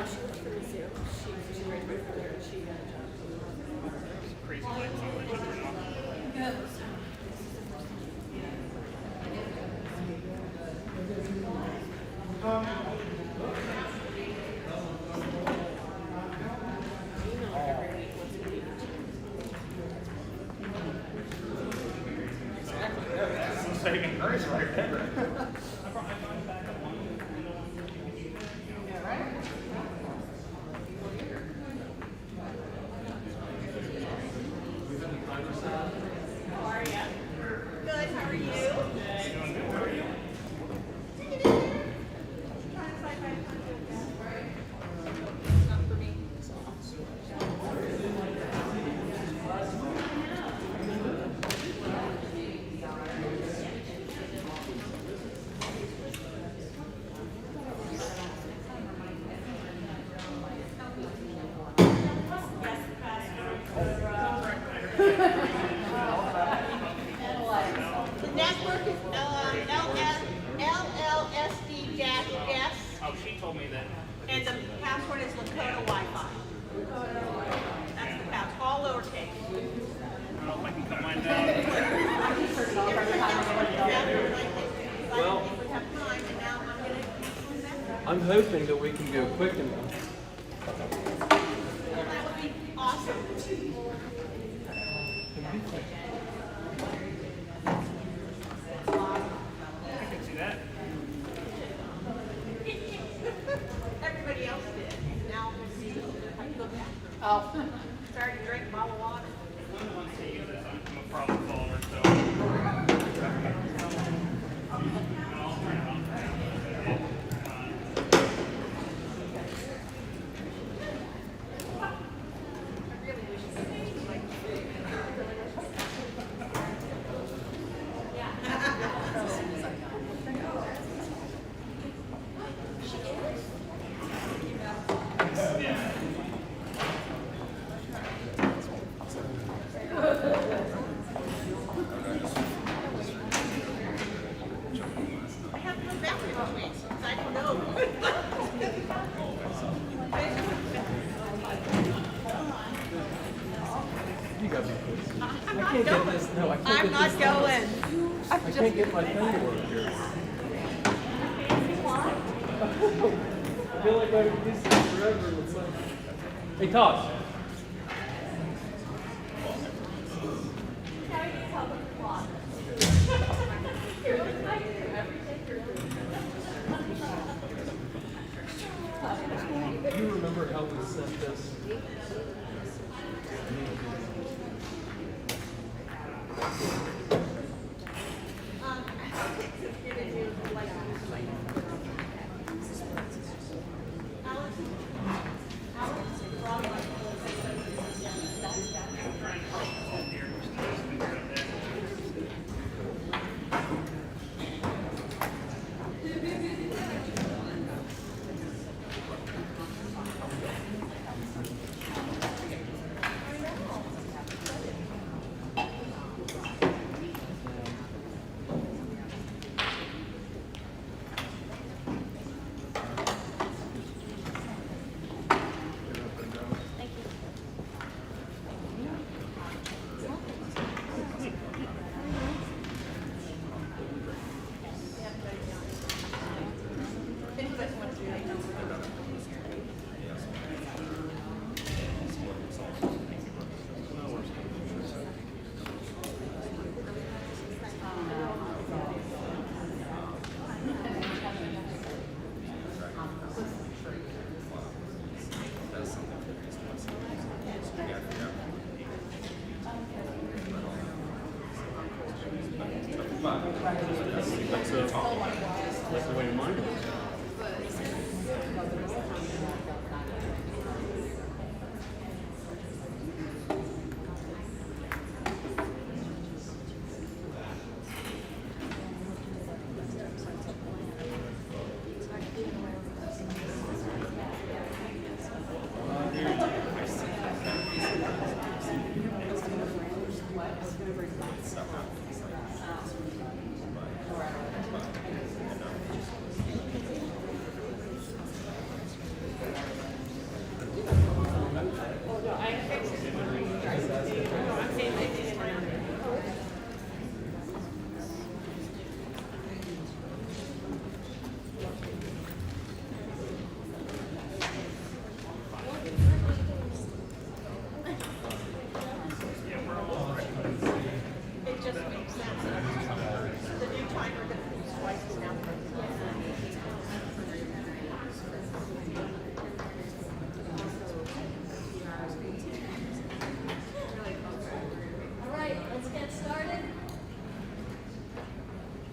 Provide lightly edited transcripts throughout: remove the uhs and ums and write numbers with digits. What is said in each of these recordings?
She works for the zoo. She graduated from there and she got a job. Crazy life situation. You know, every week once a week. Some saving grace right there. Good, how are you? Not for me. The network is LLSD-S, Oh, she told me that. and the password is Lakota Wi-Fi. That's the password, all lowercase. I don't know if I can cut mine down. Well, if we have time, and now I'm gonna. I'm hoping that we can go quick enough. That would be awesome. I can see that. Everybody else did. Now, I can go back. Oh. Started to drink a bottle of water. Once I use this, I'm a problem solver, so. I have to go back to those weeks, because I don't know. You got me. I can't get this. No, I can't I'm get not this. going. I can't get my thing to work here. I feel like I've been using this forever. It's like, hey, Tosh. Do you remember how we sent this? That's the way mine is. It just makes sense. The new timer that moves twice is now. All right, let's get started.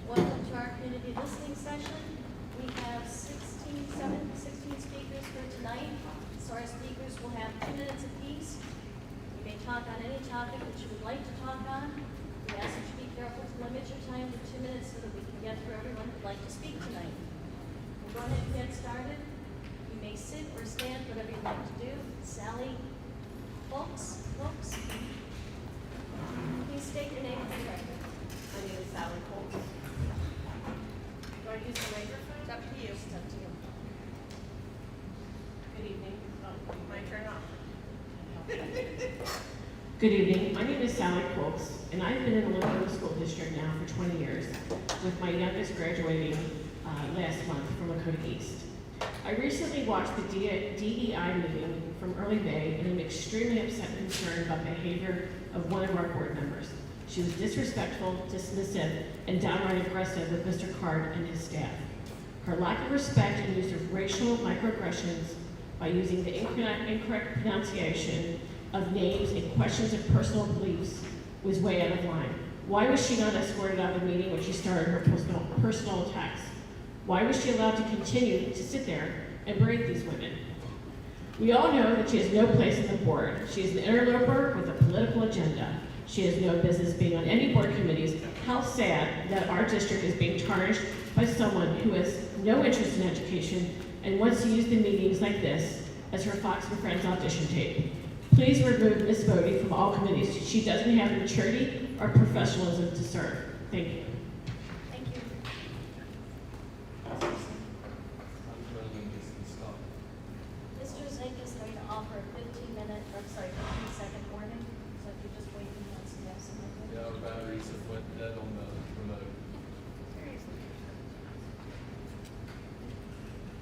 Welcome to our community listening session. We have 16 speakers for tonight. So our speakers will have 2 minutes apiece. You may talk on any topic that you would like to talk on. We ask that you be careful to limit your time to 2 minutes so that we can get through everyone who'd like to speak tonight. We'll go ahead and get started. You may sit or stand, whatever you'd like to do. Sally Folks, please state your name for the record. My name is Sally Cole. Do I use the microphone? It's up to you. It's up to you. Good evening. Oh, my turn off. Good evening. My name is Sally Quilks, and I've been in the Lakota School District now for 20 years, with my youngest graduating last month from Lakota East. I recently watched the DEI meeting from early May and am extremely upset and concerned about the behavior of one of our board members. She was disrespectful, dismissive, and downright aggressive with Mr. Card and his staff. Her lack of respect and use of racial microaggressions by using the incorrect pronunciation of names and questions of personal beliefs was way out of line. Why was she not escorted out of the meeting when she started her personal attacks? Why was she allowed to continue to sit there and berate these women? We all know that she has no place on the board. She is an interloper with a political agenda. She has no business being on any board committees. How sad that our district is being tarnished by someone who has no interest in education and wants to use the meetings like this as her Fox and Friends audition tape. Please remove Ms. Bodie from all committees. She doesn't have the maturity or professionalism to serve. Thank you. Thank you. Mr. Zink is going to offer a 15-second warning. So if you just wait a minute, so you have some. Yeah, our batteries have went dead on the remote.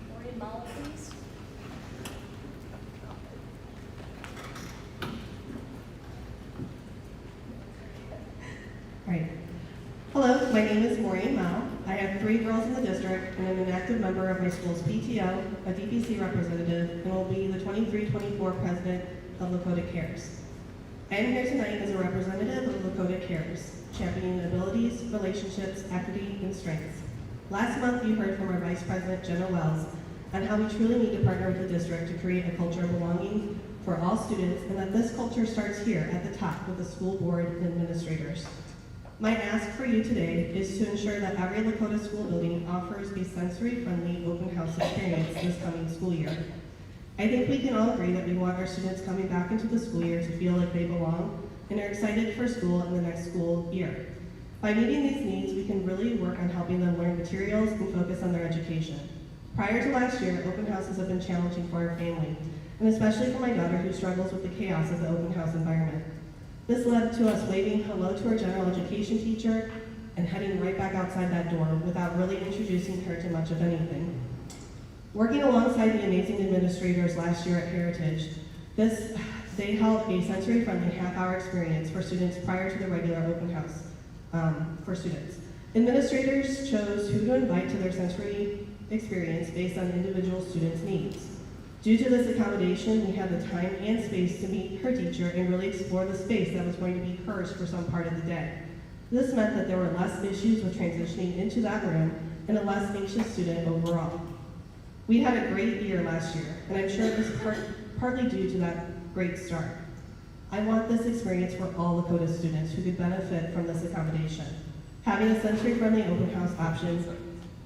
Maureen Mala, please. Right. Hello, my name is Maureen Mao. I have 3 girls in the district and I'm an active member of my school's PTO, a DPC representative, and will be the 23-24 president of Lakota Cares. I am here tonight as a representative of Lakota Cares, championing abilities, relationships, equity, and strengths. Last month, you heard from our Vice President, Jenna Wells, on how we truly need to partner with the district to create a culture of belonging for all students, and that this culture starts here at the top with the school board and administrators. My ask for you today is to ensure that every Lakota school building offers a sensory-friendly open house experience this coming school year. I think we can all agree that we want our students coming back into the school year to feel like they belong and are excited for school in the next school year. By meeting these needs, we can really work on helping them learn materials and focus on their education. Prior to last year, open houses have been challenging for our family, and especially for my daughter who struggles with the chaos of the open house environment. This led to us waving hello to our general education teacher and heading right back outside that door without really introducing her to much of anything. Working alongside the amazing administrators last year at Heritage, they held a sensory-friendly half-hour experience for students prior to the regular open house for students. Administrators chose who to invite to their sensory experience based on individual students' needs. Due to this accommodation, we had the time and space to meet her teacher and really explore the space that was going to be hers for some part of the day. This meant that there were less issues with transitioning into that room and a less anxious student overall. We had a great year last year, and I'm sure it was partly due to that great start. I want this experience for all Lakota students who could benefit from this accommodation. Having a sensory-friendly open house option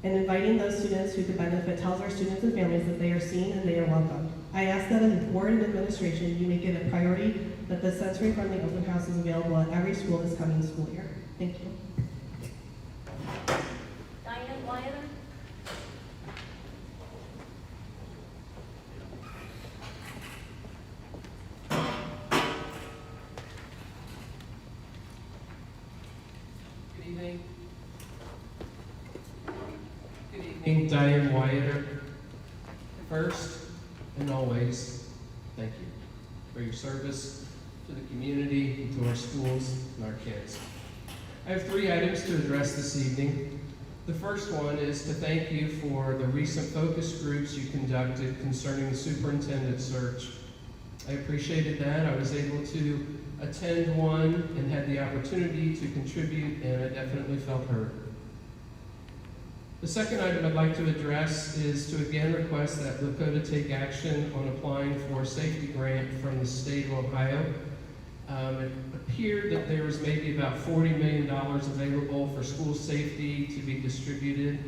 and inviting those students who could benefit tells our students and families that they are seen and they are welcome. I ask that as a board and administration, you make it a priority that the sensory-friendly open house is available at every school this coming school year. Thank you. Diane Wyatt. Good evening. Good evening, Diane Wyatt. First and always, thank you for your service to the community, and to our schools and our kids. I have 3 items to address this evening. The first one is to thank you for the recent focus groups you conducted concerning the superintendent search. I appreciated that. I was able to attend one and had the opportunity to contribute, and I definitely felt heard. The second item I'd like to address is to again request that Lakota take action on applying for a safety grant from the state of Ohio. It appeared that there was maybe about $40 million available for school safety to be distributed.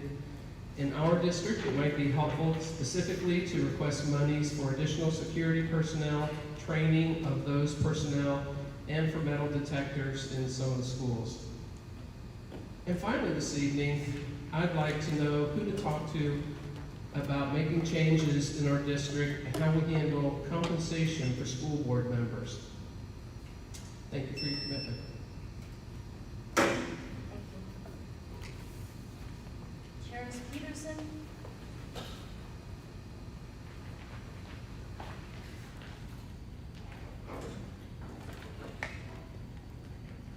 In our district, it might be helpful specifically to request monies for additional security personnel, training of those personnel, and for metal detectors in some of the schools. And finally this evening, I'd like to know who to talk to about making changes in our district and how we handle compensation for school board members. Thank you for your commitment. Thank you. Charis Peterson.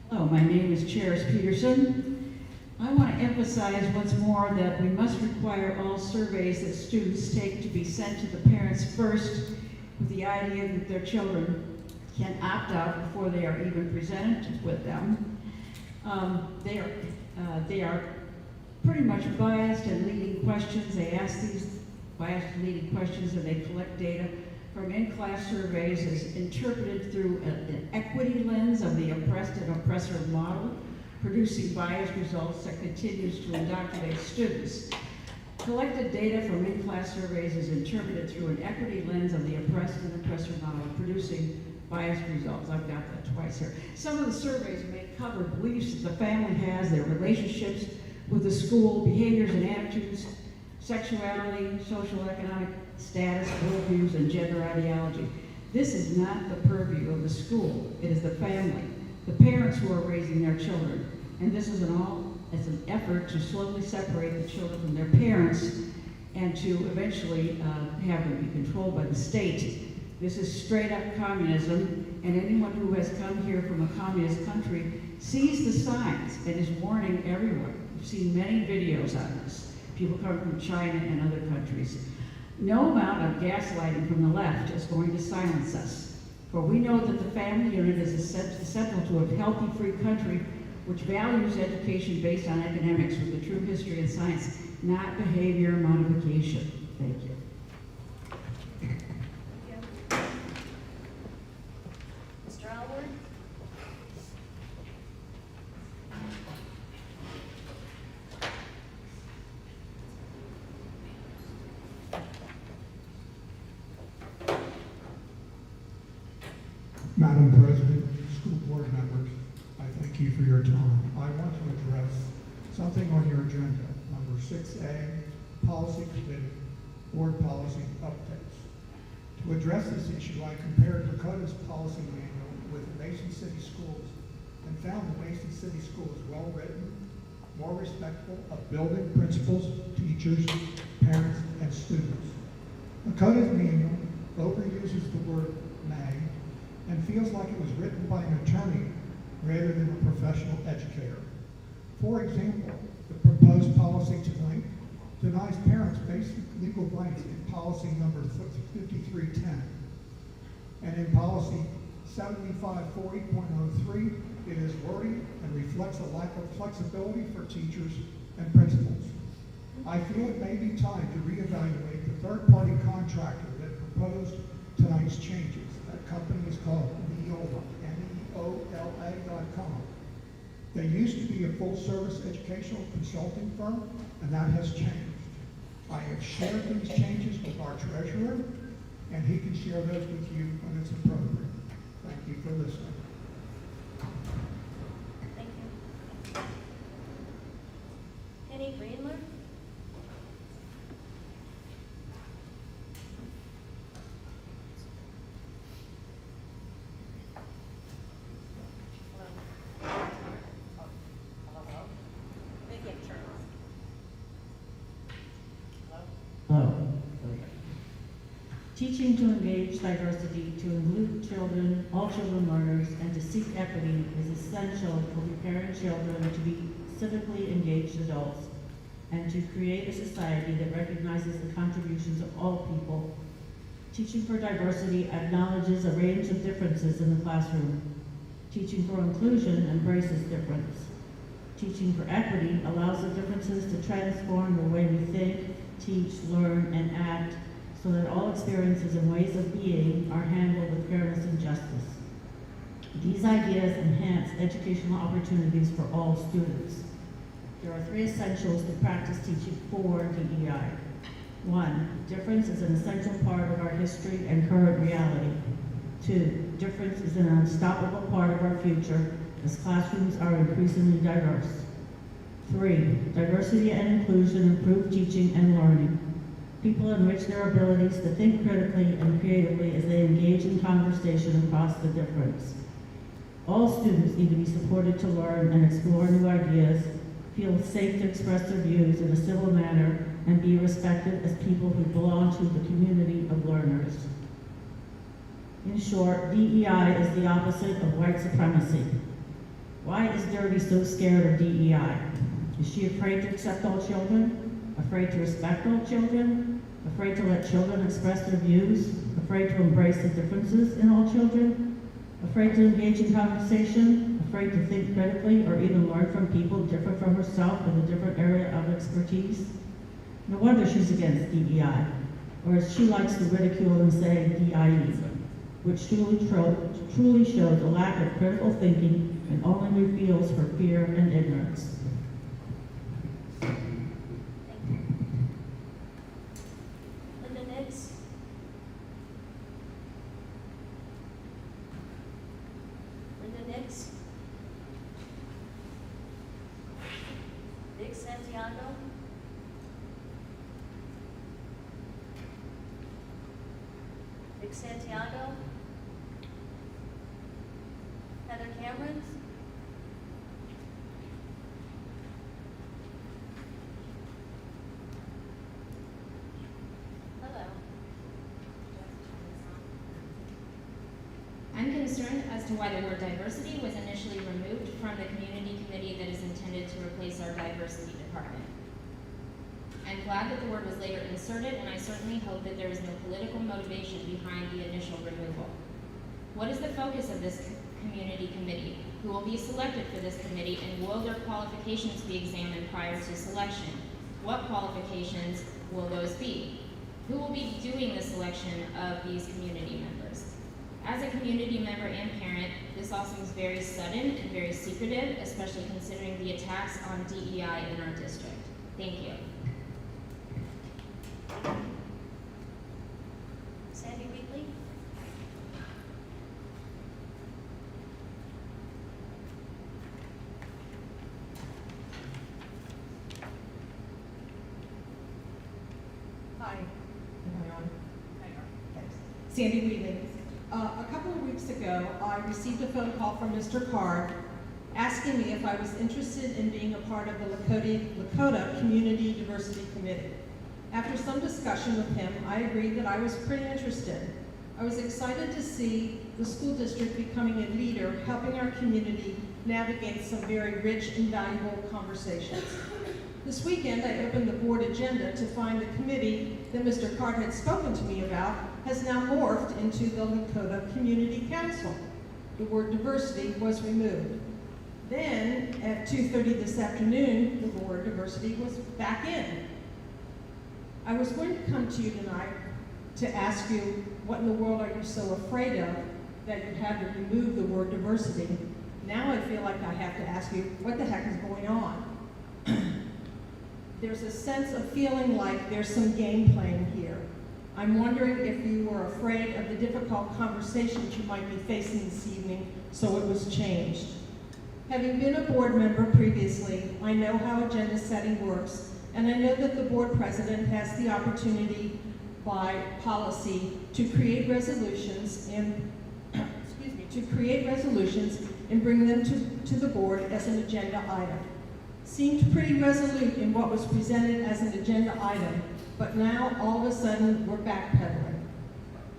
Hello, my name is Charis Peterson. I want to emphasize once more that we must require all surveys that students take to be sent to the parents first, with the idea that their children can opt out before they are even presented with them. They are pretty much biased and leading questions. They ask these biased and leading questions, and they collect data from in-class surveys as interpreted through an equity lens of the oppressed and oppressor model, producing biased results that continues to indoctrinate students. Collected data from in-class surveys is interpreted through an equity lens of the oppressed and oppressor model, producing biased results. I've got that twice here. Some of the surveys may cover beliefs that the family has, their relationships with the school, behaviors and attitudes, sexuality, social economic status, worldviews, and gender ideology. This is not the purview of the school. It is the family, the parents who are raising their children. And this is it's an effort to slowly separate the children from their parents and to eventually have them be controlled by the state. This is straight up communism, and anyone who has come here from a communist country sees the signs and is warning everyone. We've seen many videos on this. People come from China and other countries. No amount of gaslighting from the left is going to silence us, for we know that the family unit is essential to a healthy, free country which values education based on academics with the true history and science, not behavior modification. Thank you. Mr. Alward. Madam President, school board members, I thank you for your time. I want to address something on your agenda, number 6A, policy committee, board policy updates. To address this issue, I compared Lakota's policy manual with the Mason City Schools and found the Mason City Schools well-written, more respectful of building principals, teachers, parents, and students. Lakota's manual overuses the word may and feels like it was written by an attorney rather than a professional educator. For example, the proposed policy tonight denies parents basic legal rights in policy number 5310. And in policy 7540.03, it is wordy and reflects a lack of flexibility for teachers and principals. I feel it may be time to reevaluate the third-party contractor that proposed tonight's changes. That company is called Neola, Neola.com. They used to be a full-service educational consulting firm, and that has changed. I have shared these changes with our treasurer, and he can share those with you when it's appropriate. Thank you for listening. Thank you. Penny Greenler? Hello. Teaching to engage diversity, to include children, all children learners, and to seek equity is essential for preparing children to be civically engaged adults and to create a society that recognizes the contributions of all people. Teaching for diversity acknowledges a range of differences in the classroom. Teaching for inclusion embraces difference. Teaching for equity allows the differences to transform the way we think, teach, learn, and act so that all experiences and ways of being are handled with fairness and justice. These ideas enhance educational opportunities for all students. There are 3 essentials to practice teaching for DEI. 1, difference is an essential part of our history and current reality. 2, difference is an unstoppable part of our future as classrooms are increasingly diverse. 3, diversity and inclusion improve teaching and learning. People enrich their abilities to think critically and creatively as they engage in conversation across the difference. All students need to be supported to learn and explore new ideas, feel safe to express their views in a civil manner, and be respected as people who belong to the community of learners. In short, DEI is the opposite of white supremacy. Why is Derby so scared of DEI? Is she afraid to accept all children? Afraid to respect all children? Afraid to let children express their views? Afraid to embrace the differences in all children? Afraid to engage in conversation? Afraid to think critically or even learn from people different from herself in a different area of expertise? No wonder she's against DEI, or as she likes to ridicule and say, DIE, which truly shows a lack of critical thinking and only reveals her fear and ignorance. Linda Nix? Linda Nix? Vic Santiago? Vic Santiago? Heather Cameron? Hello. I'm concerned as to why the word diversity was initially removed from the community committee that is intended to replace our diversity department. I'm glad that the word was later inserted, and I certainly hope that there is no political motivation behind the initial removal. What is the focus of this community committee? Who will be selected for this committee, and will their qualifications be examined prior to selection? What qualifications will those be? Who will be doing the selection of these community members? As a community member and parent, this all seems very sudden and very secretive, especially considering the attacks on DEI in our district. Thank you. Sandy Wheatley? Hi. Am I on? Thanks. Sandy Wheatley. A couple of weeks ago, I received a phone call from Mr. Card asking me if I was interested in being a part of the Lakota Community Diversity Committee. After some discussion with him, I agreed that I was pretty interested. I was excited to see the school district becoming a leader, helping our community navigate some very rich and valuable conversations. This weekend, I opened the board agenda to find the committee that Mr. Card had spoken to me about has now morphed into the Lakota Community Council. The word diversity was removed. Then, at 2:30 this afternoon, the word diversity was back in. I was going to come to you tonight to ask you, what in the world are you so afraid of that you had to remove the word diversity? Now I feel like I have to ask you, what the heck is going on? There's a sense of feeling like there's some game playing here. I'm wondering if you were afraid of the difficult conversations you might be facing this evening, so it was changed. Having been a board member previously, I know how agenda setting works, and I know that the board president has the opportunity by policy to create resolutions and bring them to the board as an agenda item. Seemed pretty resolute in what was presented as an agenda item, but now all of a sudden we're backpedaling.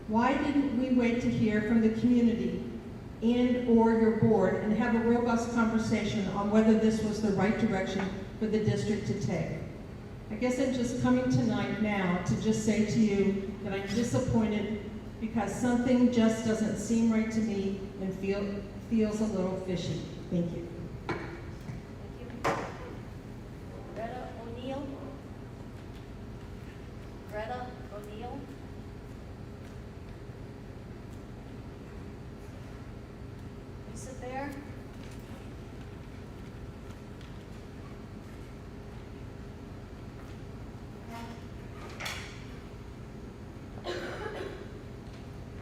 Why didn't we wait to hear from the community and/or your board and have a robust conversation on whether this was the right direction for the district to take? I guess I'm just coming tonight now to just say to you that I'm disappointed because something just doesn't seem right to me and feels a little fishy. Thank you. Thank you. Greta O'Neill? Greta O'Neill? Lisa Fair?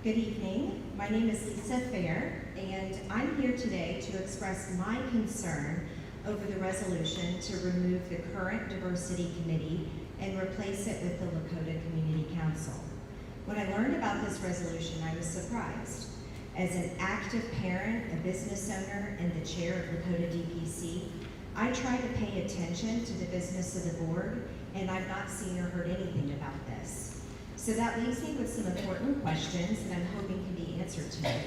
Good evening. My name is Lisa Fair, and I'm here today to express my concern over the resolution to remove the current diversity committee and replace it with the Lakota Community Council. When I learned about this resolution, I was surprised. As an active parent, a business owner, and the chair of Lakota DPC, I try to pay attention to the business of the board, and I've not seen or heard anything about this. So that leaves me with some important questions that I'm hoping can be answered tonight.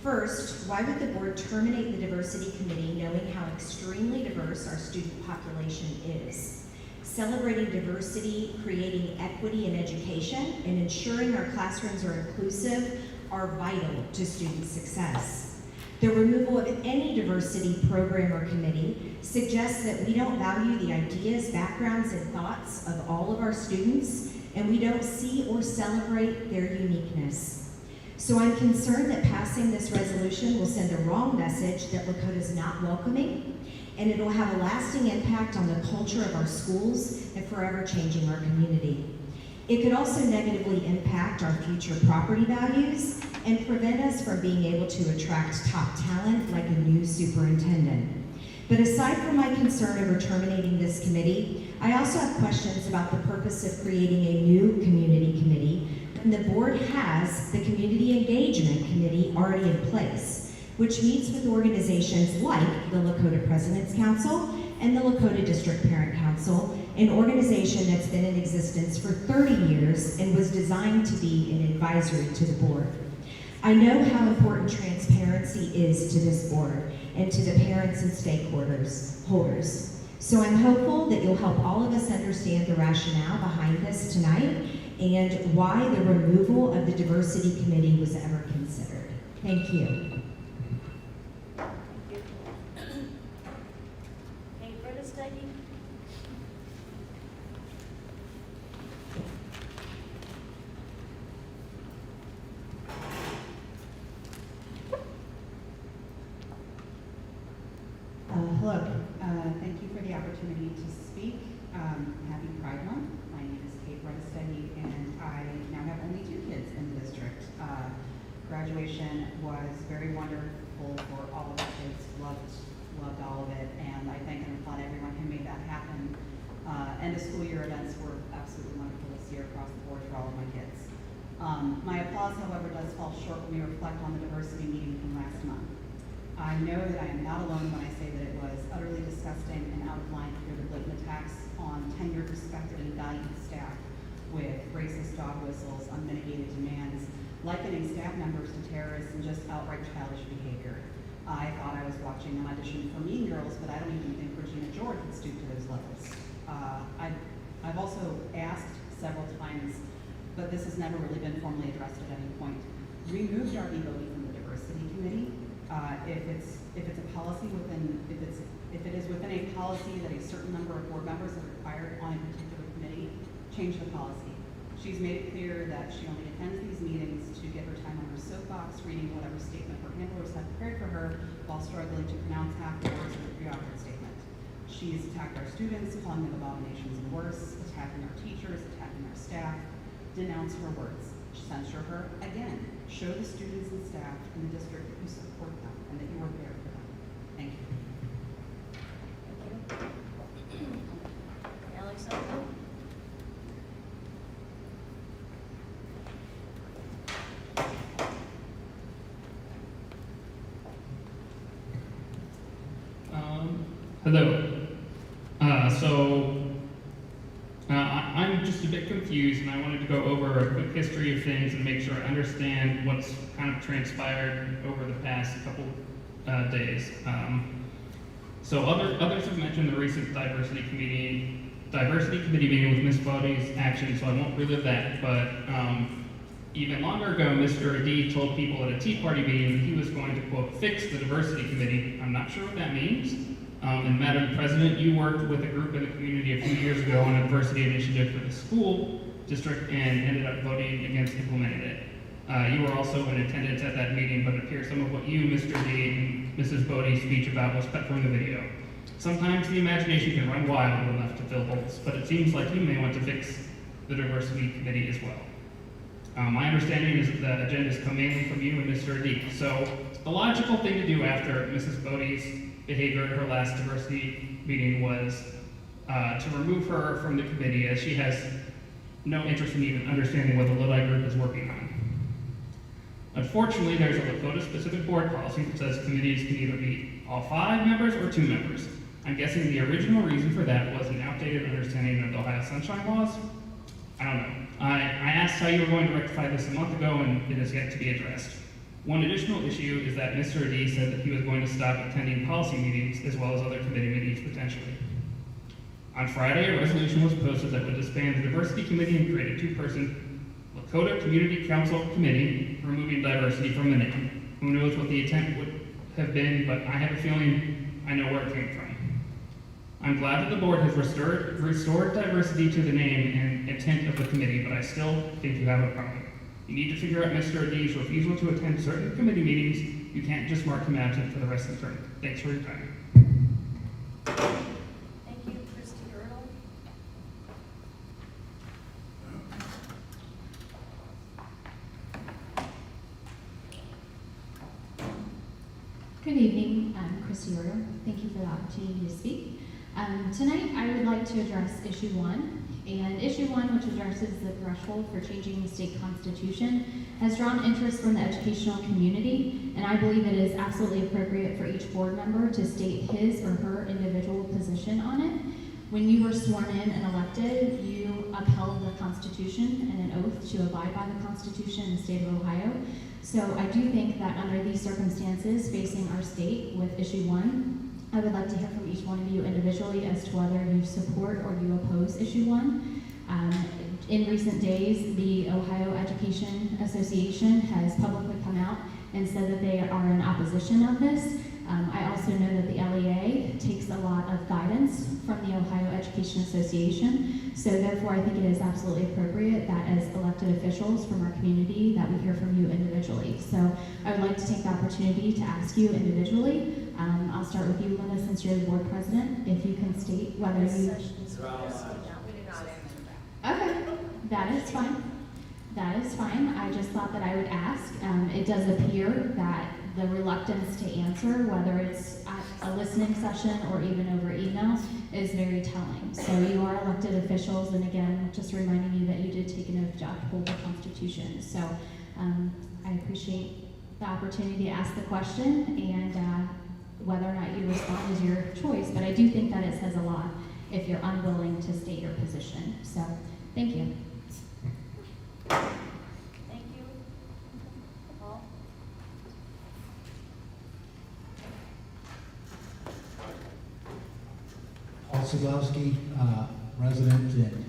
First, why would the board terminate the diversity committee knowing how extremely diverse our student population is? Celebrating diversity, creating equity in education, and ensuring our classrooms are inclusive are vital to student success. The removal of any diversity program or committee suggests that we don't value the ideas, backgrounds, and thoughts of all of our students, and we don't see or celebrate their uniqueness. So I'm concerned that passing this resolution will send a wrong message that Lakota is not welcoming, and it'll have a lasting impact on the culture of our schools and forever changing our community. It could also negatively impact our future property values and prevent us from being able to attract top talent like a new superintendent. But aside from my concern over terminating this committee, I also have questions about the purpose of creating a new community committee when the board has the Community Engagement Committee already in place, which meets with organizations like the Lakota President's Council and the Lakota District Parent Council, an organization that's been in existence for 30 years and was designed to be an advisory to the board. I know how important transparency is to this board and to the parents and stakeholders. So I'm hopeful that you'll help all of us understand the rationale behind this tonight and why the removal of the diversity committee was ever considered. Thank you. Any further study? Hello. Thank you for the opportunity to speak. Happy Pride Month. My name is Kate Redesteady, and I now have only 2 kids in the district. Graduation was very wonderful for all of the kids. Loved all of it, and I thank and applaud everyone who made that happen. End of school year events were absolutely wonderful this year across the board for all of my kids. My applause, however, does fall short when we reflect on the diversity meeting from last month. I know that I am not alone when I say that it was utterly disgusting and out of line to hear the blatant attacks on tenured, respected, and valued staff with racist dog whistles, unmitigated demands, likening staff members to terrorists, and just outright childish behavior. I thought I was watching an audition for Mean Girls, but I don't even think Regina George would stoop to those levels. I've also asked several times, but this has never really been formally addressed at any point. Remove Darby Bodie from the diversity committee. If it's a policy if it is within a policy that a certain number of board members are required on a particular committee, change the policy. She's made it clear that she only attends these meetings to get her time on her soapbox, reading whatever statement her handlers have prepared for her while struggling to pronounce half the words of the pre-offered statement. She's attacked our students, calling them abominations and worse, attacking our teachers, attacking our staff. denounce her words, censure her. Again, show the students and staff in the district that you support them and that you are there for them. Thank you. Alexandra? Hello. I'm just a bit confused, and I wanted to go over a quick history of things and make sure I understand what's kind of transpired over the past couple days. Others have mentioned the recent diversity committee meeting with Ms. Bodie's action, so I won't relive that. But even longer ago, Mr. Adi told people at a Tea Party meeting that he was going to, quote, fix the diversity committee. I'm not sure what that means. And Madam President, you worked with a group in the community a few years ago on a diversity initiative for the school district and ended up voting against implementing it. You were also in attendance at that meeting, but it appears some of what you, Mr. D, and Mrs. Bodie's speech about was cut from the video. Sometimes the imagination can run wild enough to fill holes, but it seems like you may want to fix the diversity committee as well. My understanding is that the agendas come mainly from you and Mr. D. So the logical thing to do after Mrs. Bodie's behavior at her last diversity meeting was to remove her from the committee, as she has no interest in even understanding what the Lodi group is working on. Unfortunately, there's a Lakota-specific board policy that says committees can either be all 5 members or 2 members. I'm guessing the original reason for that was an outdated understanding of the Ohio Sunshine Laws. I don't know. I asked how you were going to rectify this a month ago, and it has yet to be addressed. One additional issue is that Mr. D said that he was going to stop attending policy meetings as well as other committee meetings potentially. On Friday, a resolution was posted that would disband the diversity committee and create a 2-person Lakota Community Council committee, removing diversity from the name. Who knows what the intent would have been, but I have a feeling I know where it came from. I'm glad that the board has restored diversity to the name and intent of the committee, but I still think you have a problem. You need to figure out Mr. D's refusal to attend certain committee meetings. You can't just mark him absent for the rest of the term. Thanks for your time. Thank you, Christy Girdle. Good evening, I'm Christy Order. Thank you for the opportunity to speak. Tonight, I would like to address issue 1. And issue 1, which addresses the threshold for changing the state constitution, has drawn interest from the educational community, and I believe it is absolutely appropriate for each board member to state his or her individual position on it. When you were sworn in and elected, you upheld the Constitution and an oath to abide by the Constitution in the state of Ohio. So I do think that under these circumstances facing our state with issue 1, I would like to hear from each one of you individually as to whether you support or you oppose issue 1. In recent days, the Ohio Education Association has publicly come out and said that they are in opposition of this. I also know that the LEA takes a lot of guidance from the Ohio Education Association, so therefore I think it is absolutely appropriate that as elected officials from our community that we hear from you individually. So I would like to take the opportunity to ask you individually. I'll start with you, Linda, since you're the board president. If you can state whether you... Okay, that is fine. That is fine. I just thought that I would ask. It does appear that the reluctance to answer, whether it's at a listening session or even over email, is very telling. So you are elected officials, and again, just reminding you that you did take an oath to uphold the Constitution. So I appreciate the opportunity to ask the question, and whether or not you respond is your choice, but I do think that it says a lot if you're unwilling to state your position. So, thank you. Thank you. Paul? Paul Sadowski, resident and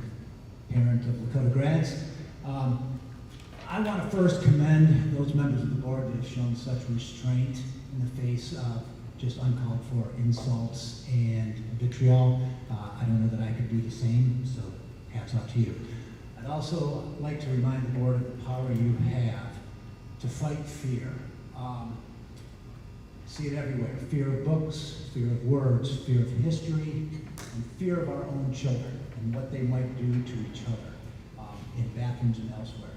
parent of Lakota grads. I want to first commend those members of the board that have shown such restraint in the face of just uncalled for insults and vitriol. I don't know that I could do the same, so hats off to you. I'd also like to remind the board of the power you have to fight fear. See it everywhere. Fear of books, fear of words, fear of history, and fear of our own children and what they might do to each other. in bathrooms and elsewhere.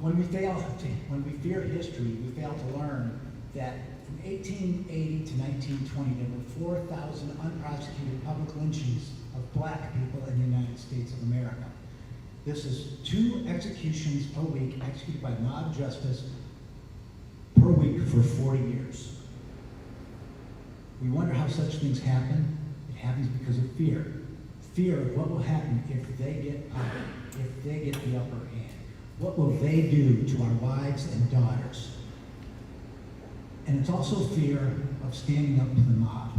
When we fear history, we fail to learn that from 1880 to 1920, there were 4,000 unprosecuted public lynchings of black people in the United States of America. This is 2 executions per week executed by mob justice per week for 40 years. We wonder how such things happen. It happens because of fear. Fear of what will happen if they get power, if they get the upper hand. What will they do to our wives and daughters? And it's also fear of standing up to the mob.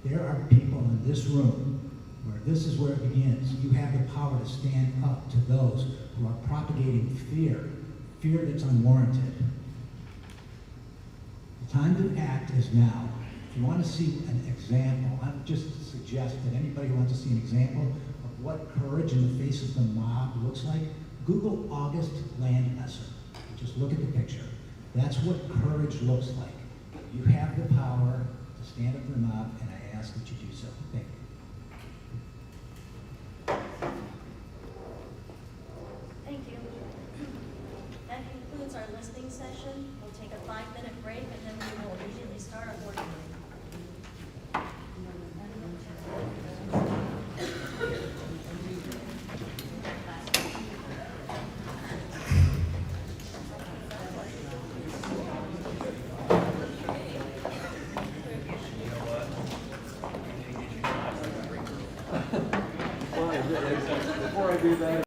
There are people in this room where this is where it begins. You have the power to stand up to those who are propagating fear, fear that's unwarranted. The time to act is now. If you want to see an example, I would just suggest that anybody who wants to see an example of what courage in the face of the mob looks like, Google August Landmesser. Just look at the picture. That's what courage looks like. You have the power to stand up to the mob, and I ask that you do so. Thank you. Thank you. That concludes our listening session. We'll take a 5-minute break, and then we will immediately start our board meeting. Before I do that.